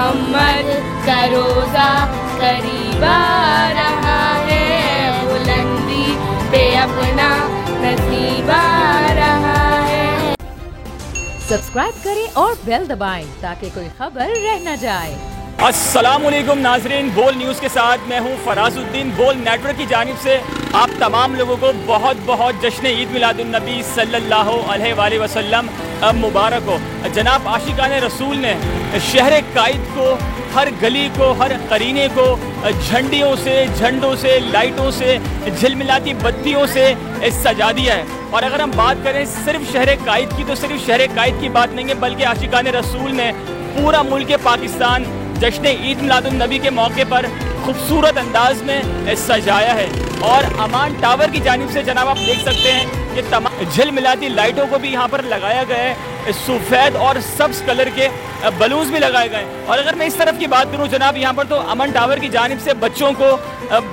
मोहम्मद का रोजा करीब आ रहा है, बुलंदी पे अपना नसीब आ रहा है। सब्सक्राइब करें और बेल दबाएं ताकि कोई खबर रह न जाए। अस्सलामुअलैकुम नाजरीन, बोल न्यूज़ के साथ मैं हूं फराजुद्दीन। बोल नेटवर्क की जानिब से आप तमाम लोगों को बहुत बहुत जश्न ईद मिलादुन नबी सल्लल्लाहु अलैहि वसल्लम मुबारक हो। जनाब आशिकान रसूल ने शहर कायद को, हर गली को, हर करीने को झंडियों से, झंडों से, लाइटों से, झिलमिलाती बत्तियों से सजा दिया है। और अगर हम बात करें सिर्फ शहर कायद की, तो सिर्फ शहर कायद की बात नहीं है, बल्कि आशिकान रसूल ने पूरा मुल्क पाकिस्तान जश्न ईद मिलादुन नबी के मौके पर खूबसूरत अंदाज में सजाया है। और अमान टावर की जानिब से जनाब आप देख सकते हैं कि तमाम झिलमिलाती लाइटों को भी यहाँ पर लगाया गया है, सफ़ेद और सब्ज़ कलर के बलून्स भी लगाए गए हैं। और अगर मैं इस तरफ की बात करूँ जनाब, यहाँ पर तो अमन टावर की जानिब से बच्चों को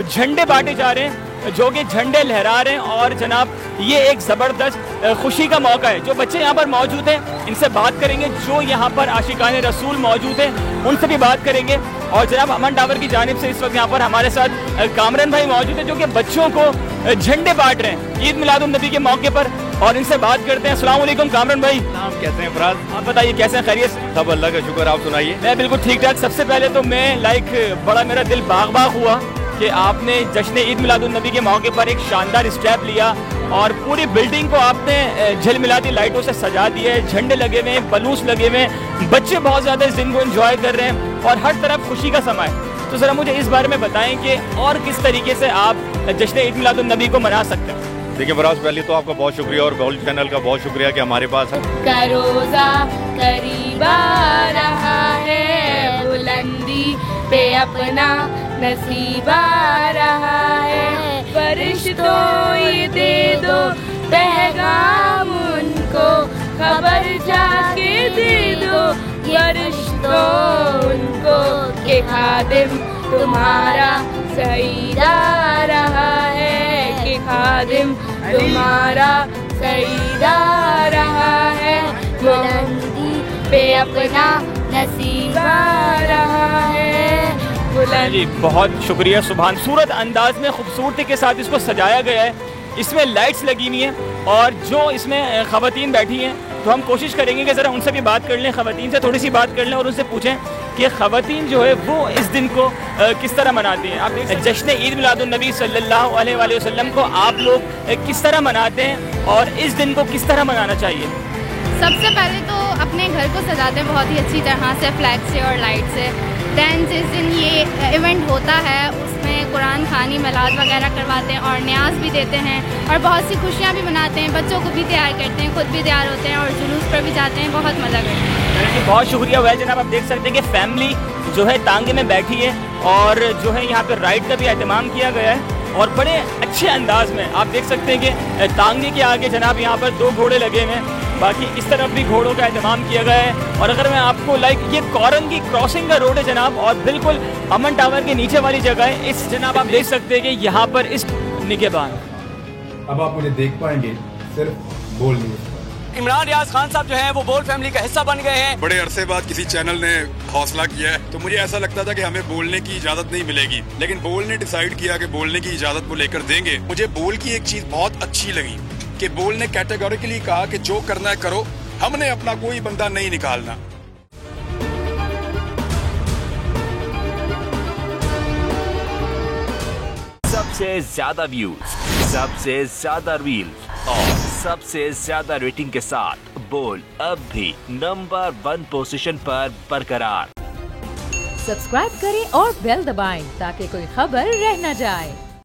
झंडे बांटे जा रहे हैं, जो कि झंडे लहरा रहे हैं। और जनाब ये एक ज़बरदस्त खुशी का मौका है। जो बच्चे यहाँ पर मौजूद हैं इनसे बात करेंगे, जो यहाँ पर आशिकान रसूल मौजूद हैं उनसे भी बात करेंगे। और जनाब अमन टावर की जानिब से इस वक्त यहाँ पर हमारे साथ कामरान भाई मौजूद है, जो कि बच्चों को झंडे बांट रहे हैं ईद मिलादुन नबी के मौके पर। और इनसे बात करते हैं। अस्सलाम वालेकुम कामरान भाई। कैसे हैं फराज? आप बताइए कैसे हैं, खैरियत से? सब अल्लाह का शुक्र, आप सुनाइए। मैं बिल्कुल ठीक ठाक। सबसे पहले तो मैं बड़ा मेरा दिल बाग बाग हुआ कि आपने जश्न ईद मिलादुन नबी के मौके पर एक शानदार स्टेप लिया और पूरी बिल्डिंग को आपने झिलमिलाती लाइटों से सजा दिया है, झंडे लगे हुए हैं, बलून्स लगे हुए हैं, बच्चे बहुत ज़्यादा इस दिन को एंजॉय कर रहे हैं और हर तरफ खुशी का समय है। तो ज़रा मुझे इस बारे में बताएं कि और किस तरीके से आप जश्न ईद मिलादुन नबी को मना सकते हैं। देखिए फराज, पहले तो आपका बहुत शुक्रिया और गोल्ड चैनल का बहुत शुक्रिया कि हमारे पास है। का रोजा करीब आ रहा है, बुलंदी पे अपना नसीब आ रहा है। फरिश्तों ये दे दो पैगाम उनको, खबर जाके दे दो फरिश्तों उनको कि खादिम तुम्हारा सईद आ रहा है, कि खादिम तुम्हारा सईद आ रहा है, बुलंदी पे अपना नसीब आ रहा है। जी बहुत शुक्रिया। सुभान सूरत अंदाज में खूबसूरती के साथ इसको सजाया गया है। इसमें लाइट्स लगी हुई हैं और जो इसमें ख़वातीन बैठी हैं, तो हम कोशिश करेंगे कि ज़रा उनसे भी बात कर लें, ख़वातीन से थोड़ी सी बात कर लें और उनसे पूछें कि ख़वातीन जो है वो इस दिन को किस तरह मनाती हैं। आप जश्न ईद मिलादुन नबी सल्लल्लाहु अलैहि वसल्लम को आप लोग किस तरह मनाते हैं और इस दिन को किस तरह मनाना चाहिए? सबसे पहले तो अपने घर को सजाते हैं बहुत ही अच्छी तरह से, फ्लैग से और लाइट से। दैन जिस दिन ये इवेंट होता है उसमें कुरान खानी, मिलाद वगैरह करवाते हैं और न्याज भी देते हैं और बहुत सी खुशियाँ भी मनाते हैं। बच्चों को भी तैयार करते हैं, खुद भी तैयार होते हैं और जुलूस पर भी जाते हैं, बहुत मज़ा करते हैं। बहुत शुक्रिया। वह जनाब आप देख सकते हैं कि फैमिली जो है तांगे में बैठी है और जो है यहाँ पर राइड का भी एहतमाम किया गया है और बड़े अच्छे अंदाज में आप देख सकते हैं कि तांगे के आगे जनाब यहाँ पर 2 घोड़े लगे हुए हैं, बाकी इस तरफ भी घोड़ों का एहतमाम किया गया है। और अगर मैं आपको ये कौरन की क्रॉसिंग का रोड है जनाब, और बिल्कुल अमन टावर के नीचे वाली जगह है। इस जनाब आप देख सकते हैं कि यहाँ पर इस निगहबान अब आप मुझे देख पाएंगे सिर्फ बोल न्यूज़। इमरान रियाज खान साहब जो हैं वो बोल फैमिली का हिस्सा बन गए हैं। बड़े अरसे बाद किसी चैनल ने हौसला किया है, तो मुझे ऐसा लगता था कि हमें बोलने की इजाजत नहीं मिलेगी, लेकिन बोल ने डिसाइड किया कि बोलने की इजाजत को लेकर देंगे। मुझे बोल की एक चीज बहुत अच्छी लगी कि बोल ने कैटेगोरिकली कहा कि जो करना है करो, हमने अपना कोई बंदा नहीं निकालना। सबसे ज्यादा व्यूज, सबसे ज्यादा रील्स और सबसे ज्यादा रेटिंग के साथ बोल अब भी नंबर 1 पोजीशन पर बरकरार। सब्सक्राइब करें और बेल दबाएं ताकि कोई खबर रह न जाए।